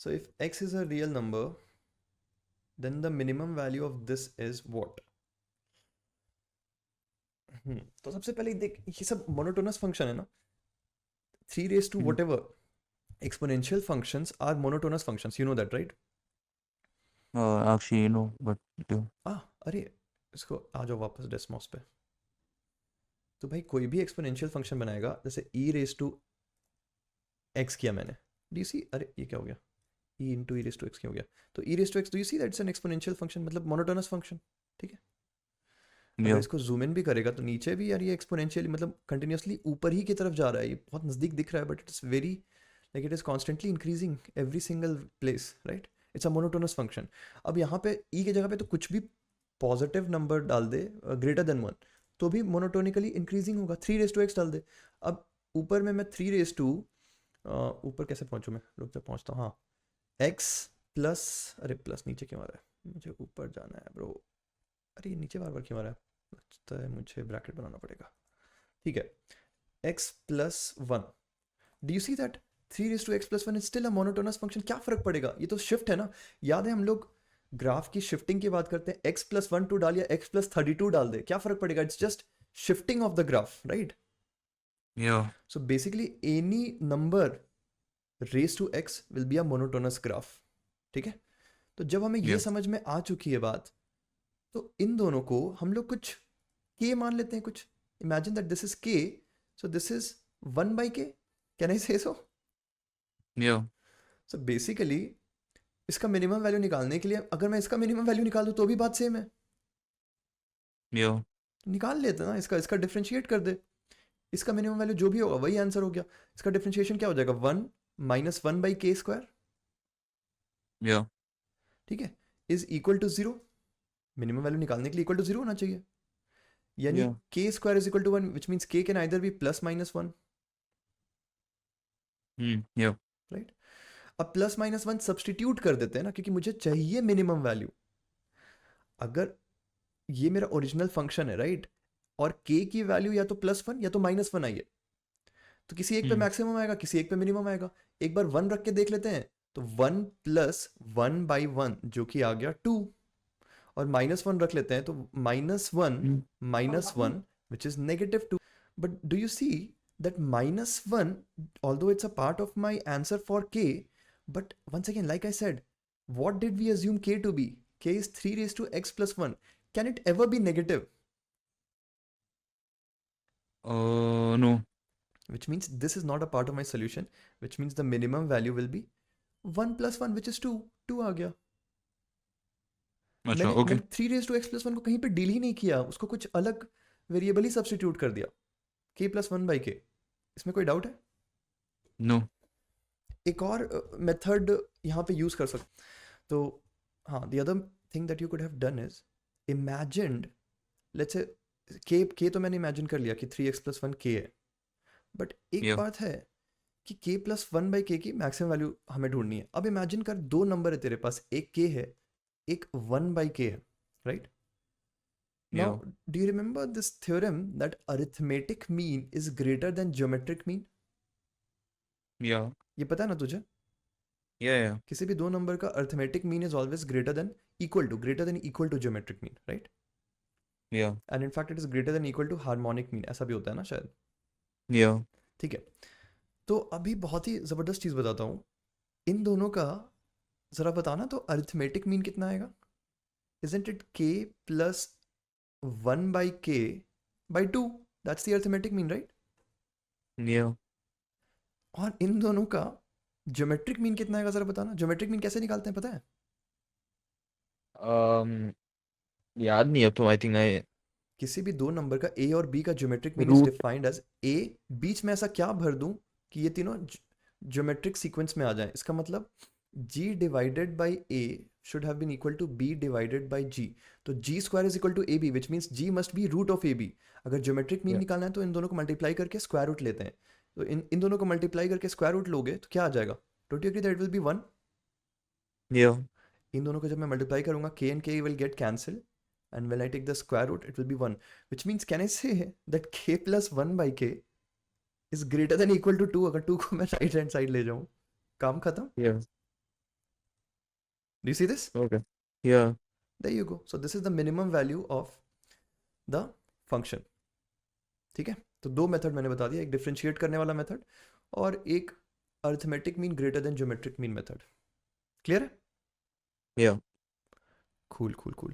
So if x is a real number, then the minimum value of this is what? तो सबसे पहले देख, ये सब मोनोटोनस फंक्शन है ना. 3 raised to Hmm. whatever exponential functions are monotonous functions, you know that, right? Actually, no, but do. अरे इसको आ जाओ वापस डेस्मॉस पे. तो भाई कोई भी एक्सपोनेंशियल फंक्शन बनाएगा, जैसे e रेज टू x किया मैंने, डू यू सी, अरे ये क्या हो गया, e into e raise to x क्या हो गया, तो e raise to x, do you see that's an exponential function, मतलब मोनोटोनस फंक्शन. ठीक है. अगर Yeah. इसको जूम इन भी करेगा तो नीचे भी यार ये एक्सपोनेंशियली, मतलब कंटिन्यूसली ऊपर ही की तरफ जा रहा है, ये बहुत नज़दीक दिख रहा है, but it is very, like it is constantly increasing every single place, right. It's a monotonous function. अब यहाँ पे ई की जगह पे तो कुछ भी पॉजिटिव नंबर डाल दे ग्रेटर देन 1, तो भी मोनोटोनिकली इंक्रीजिंग होगा. 3 रेज टू एक्स डाल दे. अब ऊपर में मैं 3 रेज टू, ऊपर कैसे पहुँचूँ मैं, रुक जा पहुँचता हूँ. हाँ, एक्स प्लस, अरे प्लस नीचे क्यों आ रहा है, मुझे ऊपर जाना है ब्रो. अरे ये नीचे बार बार क्यों आ रहा है, लगता है मुझे ब्रैकेट बनाना पड़ेगा. ठीक है, x plus one, do you see that 3 raise to x plus one is still a monotonous function. क्या फर्क पड़ेगा, ये तो शिफ्ट है ना. याद है हम लोग ग्राफ की शिफ्टिंग की बात करते हैं, x प्लस वन टू डाल या x प्लस 32 डाल दे, क्या फर्क पड़ेगा, it's just shifting of the graph, right. Yeah. So basically any number raise to x will be a monotonous graph. ठीक है. तो जब हमें ये Yeah. समझ में आ चुकी है बात, तो इन दोनों को हम लोग कुछ k मान लेते हैं कुछ. Imagine that this is k, so this is 1 by k, can I से सो. Yeah. सो बेसिकली इसका मिनिमम वैल्यू निकालने के लिए, अगर मैं इसका मिनिमम वैल्यू निकाल दूँ तो भी बात सेम है. Yeah. निकाल लेते ना, इसका इसका डिफ्रेंशिएट कर दे. इसका मिनिमम वैल्यू जो भी होगा वही आंसर हो गया. इसका डिफ्रेंशिएशन क्या हो जाएगा, 1 minus 1 by k square. Yeah. ठीक है, is equal to 0. Minimum value निकालने के लिए इक्वल टू 0 होना चाहिए, यानी Yeah. K square is equal to 1, which means k can either be plus minus 1, Yeah. Right. अब प्लस माइनस 1 सब्सटीट्यूट कर देते हैं ना, क्योंकि मुझे चाहिए मिनिमम वैल्यू. अगर ये मेरा ओरिजिनल फंक्शन है, राइट, और के की वैल्यू या तो प्लस वन या तो माइनस वन आई है, तो किसी एक पे Hmm. मैक्सिमम आएगा, किसी एक पे मिनिमम आएगा. एक बार 1 रख के देख लेते हैं, तो 1 प्लस 1 बाई 1 जो कि आ गया 2, और माइनस 1 रख लेते हैं, तो minus 1 Hmm. Minus 1 which is negative 2. But do you see that minus 1, although it's a part of my answer for k, but once again, like I said, what did we assume k to be? K is 3 raised to x plus 1. Can it ever be negative? No. Which means this is not a part of my solution, which means the minimum value will be 1 plus 1, which is 2. 2 आ गया. अच्छा, मैंने okay. मैंने 3 raise to x plus one को कहीं पे deal ही नहीं किया, उसको कुछ अलग वेरिएबल ही सब्सटीट्यूट कर दिया, k प्लस वन बाई के. इसमें कोई डाउट है? No. एक और मेथड यहाँ पे यूज़ कर सकते. तो हाँ, the other thing that you could have done is imagined, let's say के तो मैंने इमेजिन कर लिया कि 3x प्लस वन के है, बट एक Yeah. बात है कि k प्लस वन बाई के की मैक्सिमम वैल्यू हमें ढूंढनी है. अब इमेजिन कर दो नंबर है तेरे पास, एक k है, एक 1 बाई के है, right. Yeah. Now do you remember this theorem that arithmetic mean is greater then geometric mean? Yeah. ये पता है ना तुझे? Yeah. Yeah. किसी भी दो नंबर का arithmetic mean is always greater than equal to geometric mean, right. Yeah. And in fact it is greater than equal to harmonic mean, ऐसा भी होता है ना शायद. Yeah. ठीक है. तो अभी बहुत ही ज़बरदस्त चीज़ बताता हूँ, इन दोनों का ज़रा बताना, तो अरिथमेटिक मीन कितना आएगा? Isn't it k plus 1 by k by 2, that's the arithmetic mean, right. Yeah. और इन दोनों का ज्योमेट्रिक मीन कितना आएगा, ज़रा बताना. ज्योमेट्रिक मीन कैसे निकालते हैं पता है? याद नहीं अब तो. I think I किसी भी दो नंबर का a और b का geometric mean is root. Defined as a, बीच में ऐसा क्या भर दूं कि ये तीनों ज्योमेट्रिक सीक्वेंस में आ जाएं. इसका मतलब g divided by a should have been equal to b divided by g. तो g square is equal to ab, which means g must be root of ab. अगर ज्योमेट्रिक मीन Yeah. निकालना है तो इन दोनों को मल्टीप्लाई करके square root लेते हैं. तो इन दोनों को मल्टीप्लाई करके स्क्वायर रूट लोगे तो क्या आ जाएगा? Don't you agree that will be 1? Yeah. इन दोनों को जब मैं मल्टीप्लाई करूंगा, k and k will get cancelled, and when I take the square root it will be 1, which means can I say that k plus 1 by k is greater than equal to 2, अगर 2 को मैं right hand side ले जाऊं, काम खत्म. Yeah. Do you see this? Okay. Yeah. There you go. So this is the minimum value of the function. ठीक है, तो दो मेथड मैंने बता दिया, एक डिफरेंशिएट करने वाला मेथड और एक arithmetic mean greater than geometric mean method. Clear है? Yeah. Cool, cool, cool.